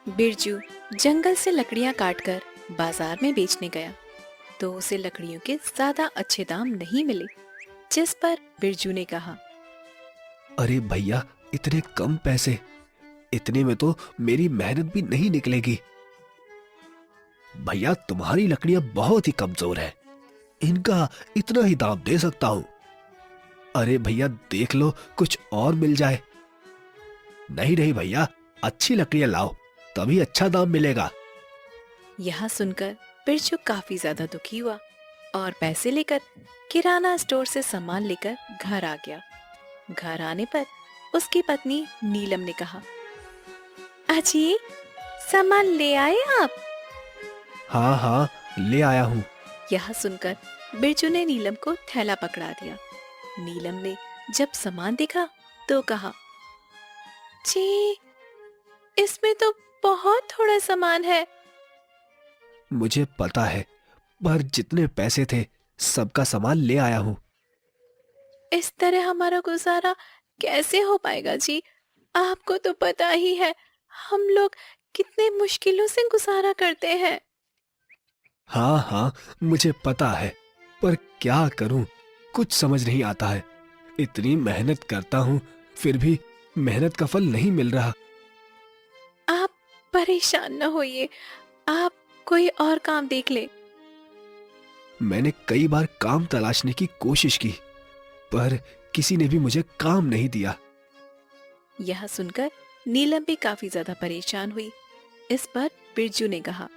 बिरजू जंगल से लकड़ियां काटकर बाजार में बेचने गया तो उसे लकड़ियों के ज्यादा अच्छे दाम नहीं मिले। जिस पर बिरजू ने कहा, अरे भैया, इतने कम पैसे, इतने में तो मेरी मेहनत भी नहीं निकलेगी। भैया, तुम्हारी लकड़ियां बहुत ही कमजोर है, इनका इतना ही दाम दे सकता हूं। अरे भैया, देख लो, कुछ और मिल जाए। नहीं नहीं भैया, अच्छी लकड़ियां लाओ, तभी अच्छा दाम मिलेगा। यह सुनकर बिरजू काफी ज्यादा दुखी हुआ और पैसे लेकर किराना स्टोर से सामान लेकर घर आ गया। घर आने पर उसकी पत्नी नीलम ने कहा, अजी, सामान ले आए आप? हाँ हाँ, ले आया हूँ। यह सुनकर बिरजू ने नीलम को थैला पकड़ा दिया। नीलम ने जब सामान देखा तो कहा, जी, इसमें तो बहुत थोड़ा सामान है। मुझे पता है, पर जितने पैसे थे सबका सामान ले आया हूँ। इस तरह हमारा गुजारा कैसे हो पाएगा जी? आपको तो पता ही है हम लोग कितने मुश्किलों से गुजारा करते हैं। हाँ हाँ, मुझे पता है, पर क्या करूं, कुछ समझ नहीं आता है। इतनी मेहनत करता हूँ, फिर भी मेहनत का फल नहीं मिल रहा। आप परेशान न होइए, आप कोई और काम देख ले। मैंने कई बार काम तलाशने की कोशिश की, पर किसी ने भी मुझे काम नहीं दिया। यह सुनकर नीलम भी काफी ज्यादा परेशान हुई। इस पर बिरजू ने कहा,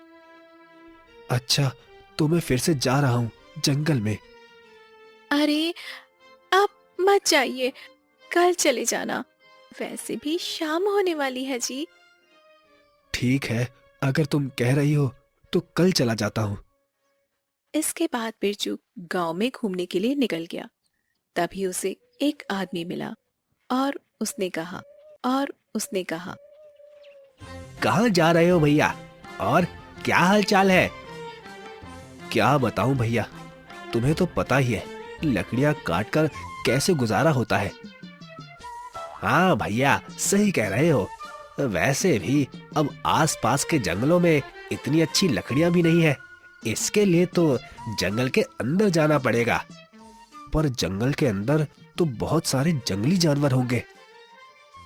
अच्छा, तो मैं फिर से जा रहा हूँ जंगल में। अरे, आप मत जाइए, कल चले जाना, वैसे भी शाम होने वाली है जी। ठीक है, अगर तुम कह रही हो तो कल चला जाता हूँ। इसके बाद बिरजू गांव में घूमने के लिए निकल गया। तभी उसे एक आदमी मिला और उसने कहा, कहाँ जा रहे हो भैया, और क्या हाल चाल है? क्या बताऊं भैया, तुम्हें तो पता ही है लकड़ियां काटकर कैसे गुजारा होता है। हाँ भैया, सही कह रहे हो। वैसे भी अब आसपास के जंगलों में इतनी अच्छी लकड़ियां भी नहीं है, इसके लिए तो जंगल के अंदर जाना पड़ेगा। पर जंगल के अंदर तो बहुत सारे जंगली जानवर होंगे।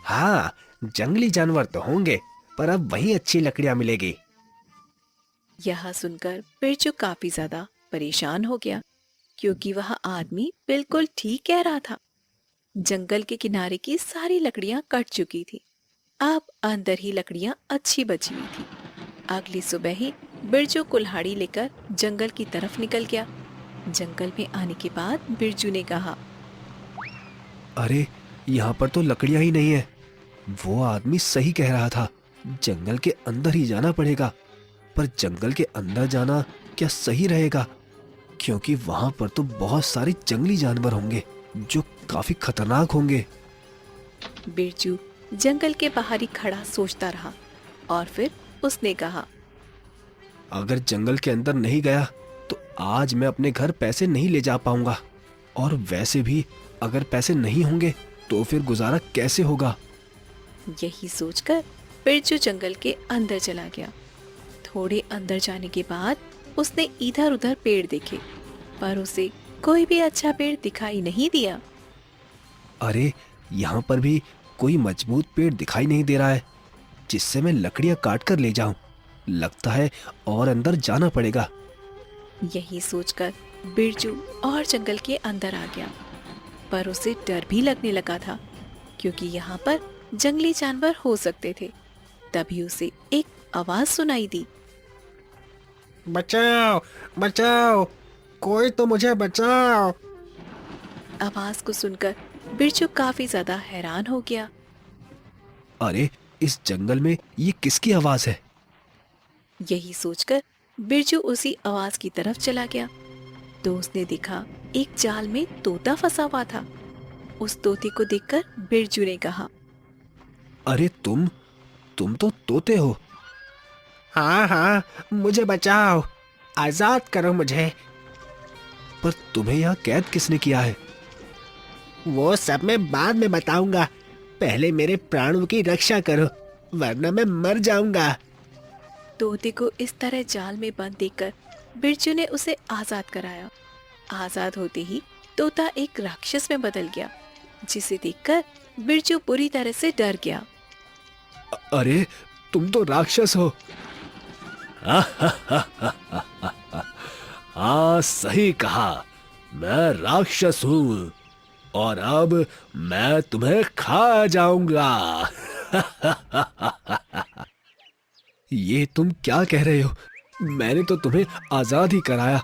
हाँ, जंगली जानवर तो होंगे, पर अब वहीं अच्छी लकड़ियां मिलेगी। यह सुनकर बिरजू काफी ज्यादा परेशान हो गया, क्योंकि वह आदमी बिल्कुल ठीक कह रहा था। जंगल के किनारे की सारी लकड़ियां कट चुकी थी। अब अंदर ही लकड़ियां अच्छी बची हुई थी। अगली सुबह ही बिरजू कुल्हाड़ी लेकर जंगल की तरफ निकल गया। जंगल में आने के बाद बिरजू ने कहा, अरे, यहाँ पर तो लकड़ियां ही नहीं है। वो आदमी सही कह रहा था, जंगल के अंदर ही जाना पड़ेगा। पर जंगल के अंदर जाना क्या सही रहेगा? क्योंकि वहां पर तो बहुत सारे जंगली जानवर होंगे जो काफी खतरनाक होंगे। बिरजू जंगल के बाहर ही खड़ा सोचता रहा और फिर उसने कहा, अगर जंगल के अंदर नहीं गया तो आज मैं अपने घर पैसे नहीं ले जा पाऊंगा, और वैसे भी अगर पैसे नहीं होंगे तो फिर गुजारा कैसे होगा? यही सोचकर बिरजू जंगल के अंदर चला गया। थोड़े अंदर जाने के बाद उसने इधर उधर पेड़ देखे, पर उसे कोई भी अच्छा पेड़ दिखाई नहीं दिया। अरे, यहाँ पर भी कोई मजबूत पेड़ दिखाई नहीं दे रहा है जिससे मैं लकड़ियां काट कर ले जाऊं। लगता है और अंदर जाना पड़ेगा। यही सोचकर बिरजू और जंगल के अंदर आ गया, पर उसे डर भी लगने लगा था, क्योंकि यहाँ पर जंगली जानवर हो सकते थे। तभी उसे एक आवाज सुनाई दी, बचाओ, बचाओ, कोई तो मुझे बचाओ। आवाज को सुनकर बिरजू काफी ज्यादा हैरान हो गया। अरे, इस जंगल में ये किसकी आवाज है? यही सोचकर बिरजू उसी आवाज की तरफ चला गया तो उसने देखा एक जाल में तोता फंसा हुआ था। उस तोते को देखकर बिरजू ने कहा, अरे, तुम तो तोते हो। हाँ हाँ, मुझे बचाओ, आजाद करो मुझे। पर तुम्हें यहाँ कैद किसने किया है? वो सब मैं बाद में बताऊंगा, पहले मेरे प्राणों की रक्षा करो, वरना मैं मर जाऊंगा। तोते को इस तरह जाल में बंद देखकर बिरजू ने उसे आजाद कराया। आजाद होते ही तोता एक राक्षस में बदल गया, जिसे देखकर बिरजू बुरी तरह से डर गया। अरे तुम तो राक्षस हो। हाँ सही कहा, मैं राक्षस हूँ और अब मैं तुम्हें खा जाऊंगा। ये तुम क्या कह रहे हो? मैंने तो तुम्हें आजाद ही कराया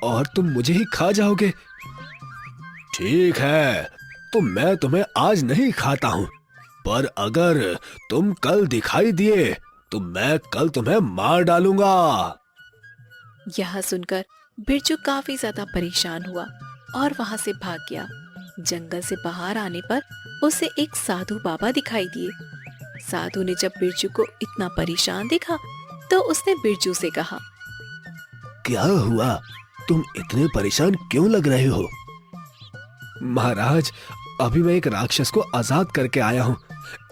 और तुम मुझे ही खा जाओगे। ठीक है, तो मैं तुम्हें आज नहीं खाता हूँ, पर अगर तुम कल दिखाई दिए तो मैं कल तुम्हें मार डालूंगा। यह सुनकर बिरजू काफी ज्यादा परेशान हुआ और वहां से भाग गया। जंगल से बाहर आने पर उसे एक साधु बाबा दिखाई दिए। साधु ने जब बिरजू को इतना परेशान देखा तो उसने बिरजू से कहा, क्या हुआ? तुम इतने परेशान क्यों लग रहे हो? महाराज, अभी मैं एक राक्षस को आजाद करके आया हूँ,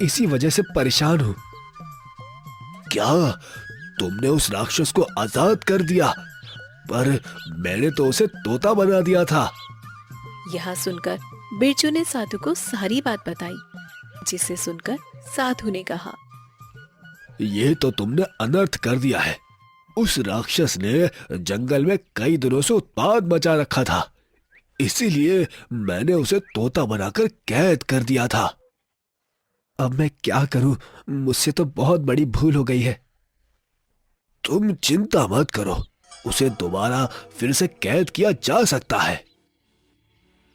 इसी वजह से परेशान हूँ। क्या तुमने उस राक्षस को आजाद कर दिया? पर मैंने तो उसे तोता बना दिया था। यह सुनकर बिरजू ने साधु को सारी बात बताई, जिसे सुनकर साधु ने कहा, ये तो तुमने अनर्थ कर दिया है। उस राक्षस ने जंगल में कई दिनों से उत्पात मचा रखा था, इसीलिए मैंने उसे तोता बनाकर कैद कर दिया था। अब मैं क्या करूं? मुझसे तो बहुत बड़ी भूल हो गई है। तुम चिंता मत करो, उसे दोबारा फिर से कैद किया जा सकता है।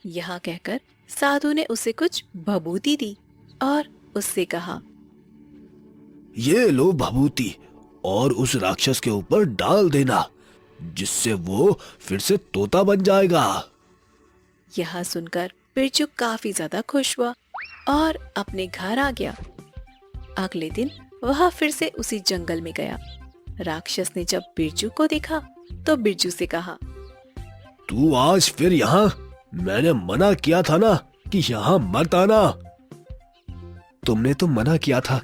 यह कहकर साधु ने उसे कुछ भभूति दी और उससे कहा, ये लो भभूति और उस राक्षस के ऊपर डाल देना, जिससे वो फिर से तोता बन जाएगा। यह सुनकर बिरजू काफी ज्यादा खुश हुआ और अपने घर आ गया। अगले दिन वह फिर से उसी जंगल में गया। राक्षस ने जब बिरजू को देखा तो बिरजू से कहा, तू आज फिर यहाँ? मैंने मना किया था ना कि यहाँ मत आना। तुमने तो मना किया था,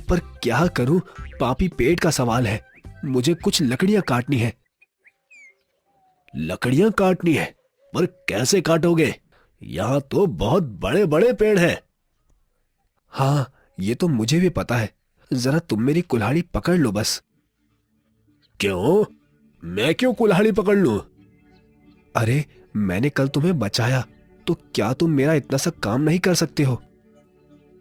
पर क्या करूं, पापी पेट का सवाल है। मुझे कुछ लकड़ियां काटनी है। लकड़ियां काटनी है? पर कैसे काटोगे? यहाँ तो बहुत बड़े बड़े पेड़ हैं। हाँ, ये तो मुझे भी पता है। जरा तुम मेरी कुल्हाड़ी पकड़ लो बस। क्यों? मैं क्यों कुल्हाड़ी पकड़ लूं? अरे, मैंने कल तुम्हें बचाया, तो क्या तुम मेरा इतना सा काम नहीं कर सकते हो?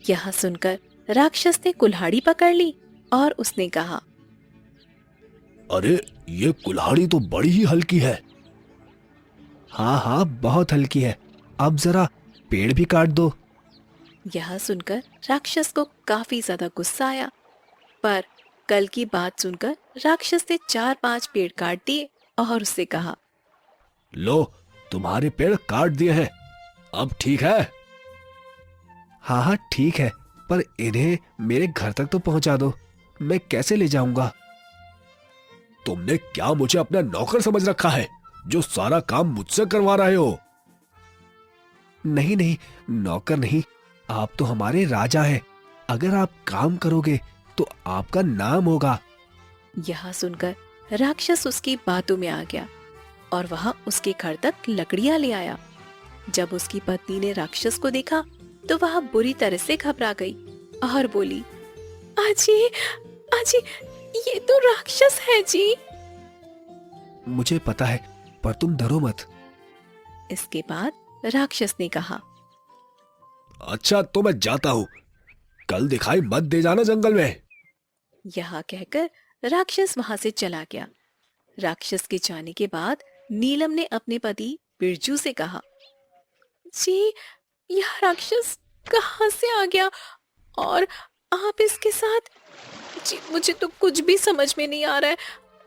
यह सुनकर राक्षस ने कुल्हाड़ी पकड़ ली और उसने कहा, अरे, ये कुल्हाड़ी तो बड़ी ही हल्की है। हाँ हाँ, बहुत हल्की है। अब जरा पेड़ भी काट दो। यह सुनकर राक्षस को काफी ज्यादा गुस्सा आया, पर कल की बात सुनकर राक्षस ने 4-5 पेड़ काट दिए और उससे कहा, लो, तुम्हारे पेड़ काट दिए हैं, अब ठीक है? हाँ हाँ ठीक है, पर इन्हें मेरे घर तक तो पहुंचा दो। मैं कैसे ले जाऊंगा? तुमने क्या मुझे अपना नौकर समझ रखा है, जो सारा काम मुझसे करवा रहे हो? नहीं नहीं, नौकर नहीं, आप तो हमारे राजा हैं। अगर आप काम करोगे तो आपका नाम होगा। यह सुनकर राक्षस उसकी बातों में आ गया और वह उसके घर तक लकड़ियां ले आया। जब उसकी पत्नी ने राक्षस को देखा तो वह बुरी तरह से घबरा गई और बोली, अजी, अजी, ये तो राक्षस है जी। मुझे पता है, पर तुम डरो मत। इसके बाद राक्षस ने कहा, अच्छा, तो मैं जाता हूँ। कल दिखाई मत दे जाना जंगल में। यह कहकर राक्षस वहां से चला गया। राक्षस के जाने के बाद नीलम ने अपने पति बिरजू से कहा, जी, यह राक्षस कहाँ से आ गया और आप इसके साथ? जी, मुझे तो कुछ भी समझ में नहीं आ रहा है।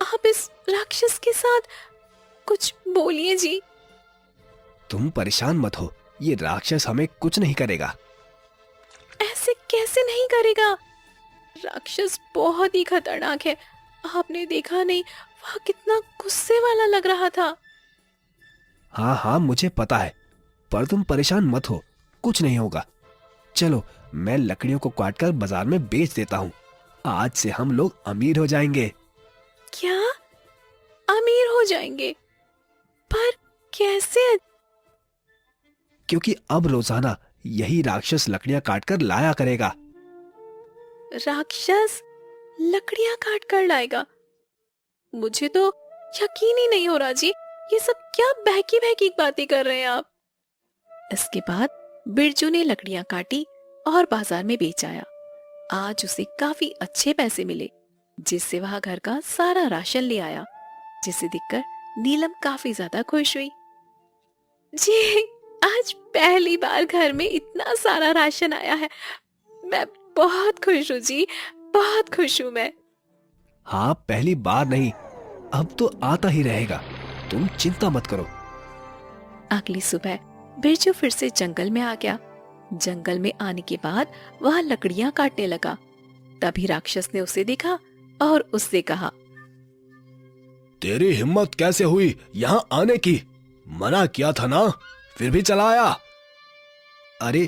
आप इस राक्षस के साथ कुछ बोलिए जी। तुम परेशान मत हो, ये राक्षस हमें कुछ नहीं करेगा। ऐसे कैसे नहीं करेगा? राक्षस बहुत ही खतरनाक है। आपने देखा नहीं, वह कितना गुस्से वाला लग रहा था। हाँ हाँ, मुझे पता है, पर तुम परेशान मत हो, कुछ नहीं होगा। चलो, मैं लकड़ियों को काटकर बाजार में बेच देता हूँ। आज से हम लोग अमीर हो जाएंगे। क्या? अमीर हो जाएंगे? पर कैसे? क्योंकि अब रोजाना यही राक्षस लकड़ियां काटकर लाया करेगा। राक्षस लकड़ियां काट कर लाएगा? मुझे तो यकीन ही नहीं हो रहा जी। ये सब क्या बहकी बहकी बातें कर रहे हैं आप? इसके बाद बिरजू ने लकड़ियां काटी और बाजार में बेच आया। आज उसे काफी अच्छे पैसे मिले, जिससे वह घर का सारा राशन ले आया, जिसे देखकर नीलम काफी ज्यादा खुश हुई। जी, आज पहली बार घर में इतना सारा राशन आया है। मैं बहुत खुश हूँ जी, बहुत खुश हूँ मैं। हाँ, पहली बार नहीं, अब तो आता ही रहेगा, तुम चिंता मत करो। अगली सुबह बिरजू फिर से जंगल में आ गया। जंगल में आने के बाद वह लकड़ियां काटने लगा। तभी राक्षस ने उसे देखा और उससे कहा, तेरी हिम्मत कैसे हुई यहाँ आने की? मना किया था ना, फिर भी चला आया। अरे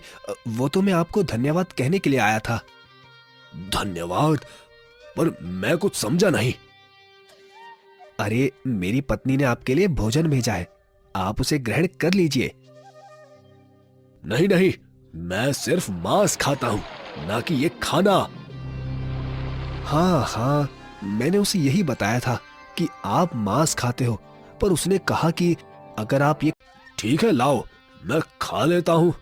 वो तो मैं आपको धन्यवाद कहने के लिए आया था। धन्यवाद? पर मैं कुछ समझा नहीं। अरे मेरी पत्नी ने आपके लिए भोजन भेजा है, आप उसे ग्रहण कर लीजिए। नहीं नहीं, मैं सिर्फ मांस खाता हूँ, ना कि ये खाना। हाँ हाँ, मैंने उसे यही बताया था कि आप मांस खाते हो, पर उसने कहा कि अगर आप ये... ठीक है, लाओ, मैं खा लेता हूँ।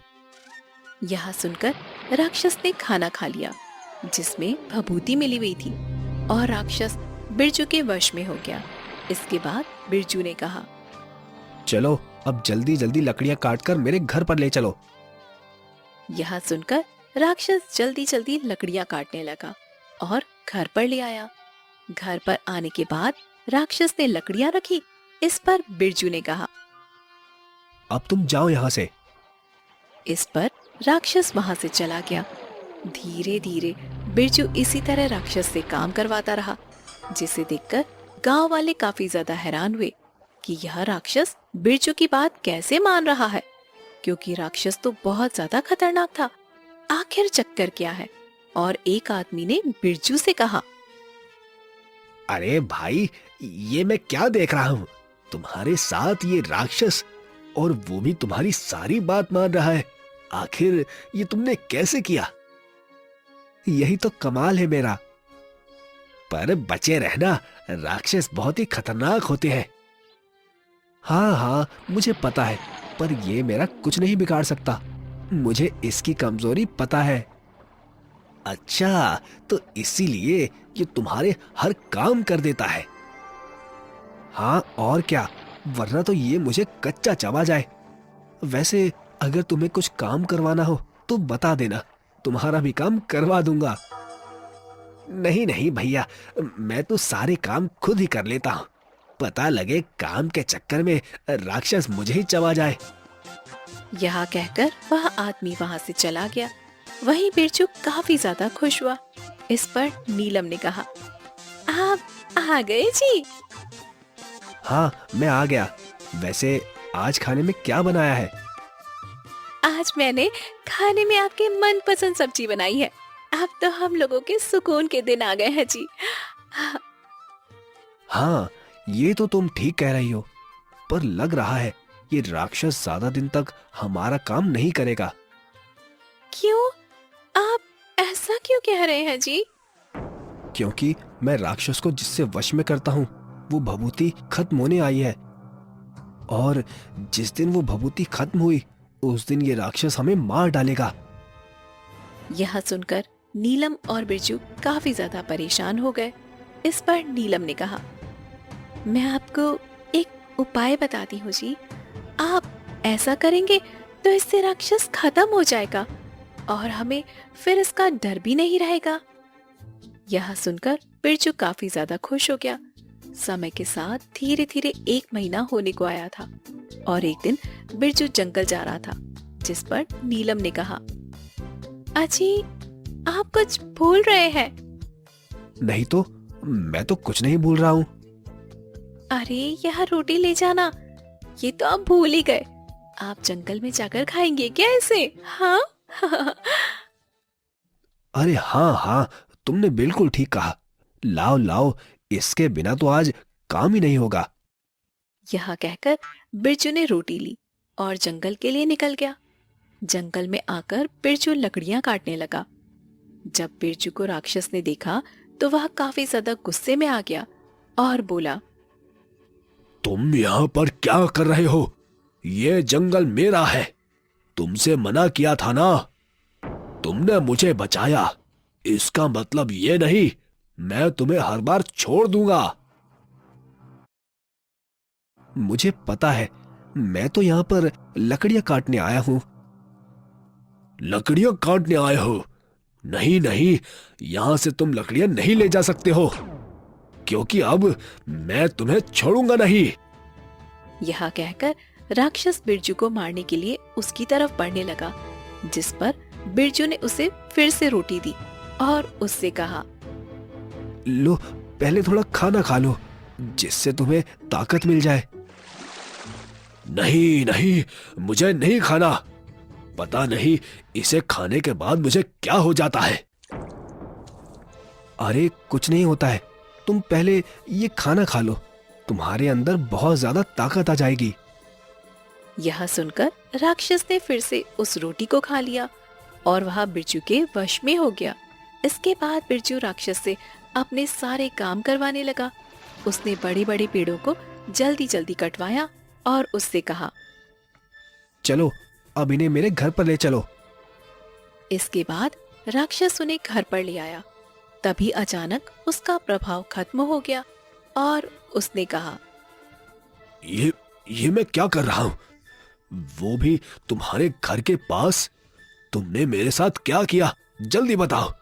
यह सुनकर राक्षस ने खाना खा लिया, जिसमें भभूति मिली हुई थी, और राक्षस बिरजू के वश में हो गया। इसके बाद बिरजू ने कहा, चलो अब जल्दी जल्दी लकड़ियां काटकर मेरे घर पर ले चलो। यह सुनकर राक्षस जल्दी जल्दी लकड़ियां काटने लगा और घर पर ले आया। घर पर आने के बाद राक्षस ने लकड़ियां रखी। इस पर बिरजू ने कहा, अब तुम जाओ यहाँ से। इस पर राक्षस वहां से चला गया। धीरे धीरे बिरजू इसी तरह राक्षस से काम करवाता रहा, जिसे देखकर गांव वाले काफी ज्यादा हैरान हुए कि यह राक्षस बिरजू की बात कैसे मान रहा है, क्योंकि राक्षस तो बहुत ज्यादा खतरनाक था। आखिर चक्कर क्या है? और एक आदमी ने बिरजू से कहा, अरे भाई, ये मैं क्या देख रहा हूँ? तुम्हारे साथ ये राक्षस, और वो भी तुम्हारी सारी बात मान रहा है। आखिर ये तुमने कैसे किया? यही तो कमाल है मेरा। पर बचे रहना, राक्षस बहुत ही खतरनाक होते हैं। हाँ हाँ, मुझे पता है, पर ये मेरा कुछ नहीं बिगाड़ सकता। मुझे इसकी कमजोरी पता है। अच्छा, तो इसीलिए ये तुम्हारे हर काम कर देता है। हाँ और क्या, वरना तो ये मुझे कच्चा चबा जाए। वैसे अगर तुम्हें कुछ काम करवाना हो तो बता देना, तुम्हारा भी काम करवा दूंगा। नहीं नहीं भैया, मैं तो सारे काम खुद ही कर लेता हूँ। पता लगे काम के चक्कर में राक्षस मुझे ही चबा जाए। यह कहकर वह आदमी वहां से चला गया। वहीं बिरजू काफी ज्यादा खुश हुआ। इस पर नीलम ने कहा, आप आ गए जी? हाँ, मैं आ गया। वैसे आज खाने में क्या बनाया है? आज मैंने खाने में आपके मनपसंद सब्जी बनाई है। अब तो हम लोगों के सुकून के दिन आ गए हैं जी। हाँ, ये तो तुम ठीक कह रही हो, पर लग रहा है ये राक्षस ज्यादा दिन तक हमारा काम नहीं करेगा। क्यों? आप ऐसा क्यों कह रहे हैं जी? क्योंकि मैं राक्षस को जिससे वश में करता हूँ, वो भभूति खत्म होने आई है, और जिस दिन वो भभूति खत्म हुई, उस दिन ये राक्षस हमें मार डालेगा। यह सुनकर नीलम और बिरजू काफी ज्यादा परेशान हो गए। इस पर नीलम ने कहा, मैं आपको एक उपाय बताती हूँ जी। आप ऐसा करेंगे तो इससे राक्षस खत्म हो जाएगा और हमें फिर इसका डर भी नहीं रहेगा। यह सुनकर बिरजू काफी ज्यादा खुश हो गया। समय के साथ धीरे धीरे 1 महीना होने को आया था, और एक दिन बिरजू जंगल जा रहा था, जिस पर नीलम ने कहा, अजी आप कुछ भूल रहे हैं। नहीं तो, मैं तो कुछ नहीं भूल रहा हूँ। अरे यह रोटी ले जाना, ये तो आप भूल ही गए। आप जंगल में जाकर खाएंगे क्या इसे? हाँ अरे हाँ हाँ, तुमने बिल्कुल ठीक कहा। लाओ लाओ, इसके बिना तो आज काम ही नहीं होगा। यह कहकर बिरजू ने रोटी ली और जंगल के लिए निकल गया। जंगल में आकर बिरजू लकड़ियां काटने लगा। जब बिरजू को राक्षस ने देखा तो वह काफी ज्यादा गुस्से में आ गया और बोला, तुम यहाँ पर क्या कर रहे हो? ये जंगल मेरा है। तुमसे मना किया था ना। तुमने मुझे बचाया, इसका मतलब ये नहीं मैं तुम्हें हर बार छोड़ दूंगा। मुझे पता है, मैं तो यहाँ पर लकड़ियां काटने आया हूँ। लकड़ियां काटने आए हो? नहीं नहीं, यहां से तुम लकड़ियां नहीं ले जा सकते हो, क्योंकि अब मैं तुम्हें छोड़ूंगा नहीं। यह कहकर राक्षस बिरजू को मारने के लिए उसकी तरफ बढ़ने लगा, जिस पर बिरजू ने उसे फिर से रोटी दी और उससे कहा, लो, पहले थोड़ा खाना खा लो, जिससे तुम्हें ताकत मिल जाए। नहीं नहीं, मुझे नहीं खाना। पता नहीं इसे खाने के बाद मुझे क्या हो जाता है। अरे कुछ नहीं होता है, तुम पहले ये खाना खा लो, तुम्हारे अंदर बहुत ज्यादा ताकत आ जाएगी। यह सुनकर राक्षस ने फिर से उस रोटी को खा लिया और वह बिरजू के वश में हो गया। इसके बाद बिरजू राक्षस से अपने सारे काम करवाने लगा। उसने बड़े बड़े पेड़ों को जल्दी जल्दी कटवाया और उससे कहा, चलो अब इन्हें मेरे घर पर ले चलो। इसके बाद राक्षस उन्हें घर पर ले आया। तभी अचानक उसका प्रभाव खत्म हो गया और उसने कहा, ये मैं क्या कर रहा हूं? वो भी तुम्हारे घर के पास? तुमने मेरे साथ क्या किया? जल्दी बताओ,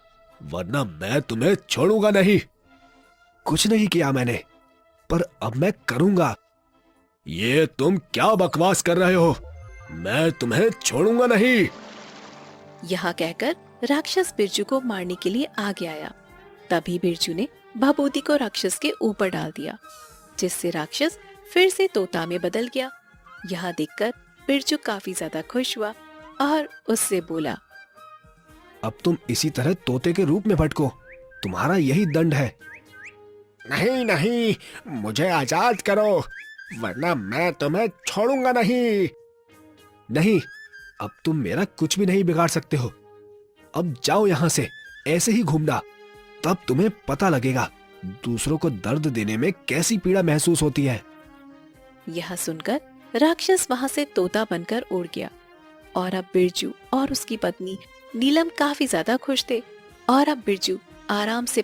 वरना मैं तुम्हें छोड़ूंगा नहीं। कुछ नहीं किया मैंने, पर अब मैं करूंगा। ये तुम क्या बकवास कर रहे हो? मैं तुम्हें छोड़ूंगा नहीं। यह कहकर राक्षस बिरजू को मारने के लिए आगे आया। तभी बिरजू ने भभूति को राक्षस के ऊपर डाल दिया, जिससे राक्षस फिर से तोता में बदल गया। यह देखकर बिरजू काफी ज्यादा खुश हुआ और उससे बोला, अब तुम इसी तरह तोते के रूप में भटको, तुम्हारा यही दंड है। नहीं नहीं, मुझे आजाद करो, वरना मैं तुम्हें छोड़ूंगा नहीं। नहीं, अब तुम मेरा कुछ भी नहीं बिगाड़ सकते हो। अब जाओ यहां से, ऐसे ही घूमना, तब तुम्हें पता लगेगा दूसरों को दर्द देने में कैसी पीड़ा महसूस होती है। यह सुनकर राक्षस वहां से तोता बनकर उड़ गया और अब बिरजू और उसकी पत्नी नीलम काफी ज्यादा खुश थे और अब बिरजू आराम से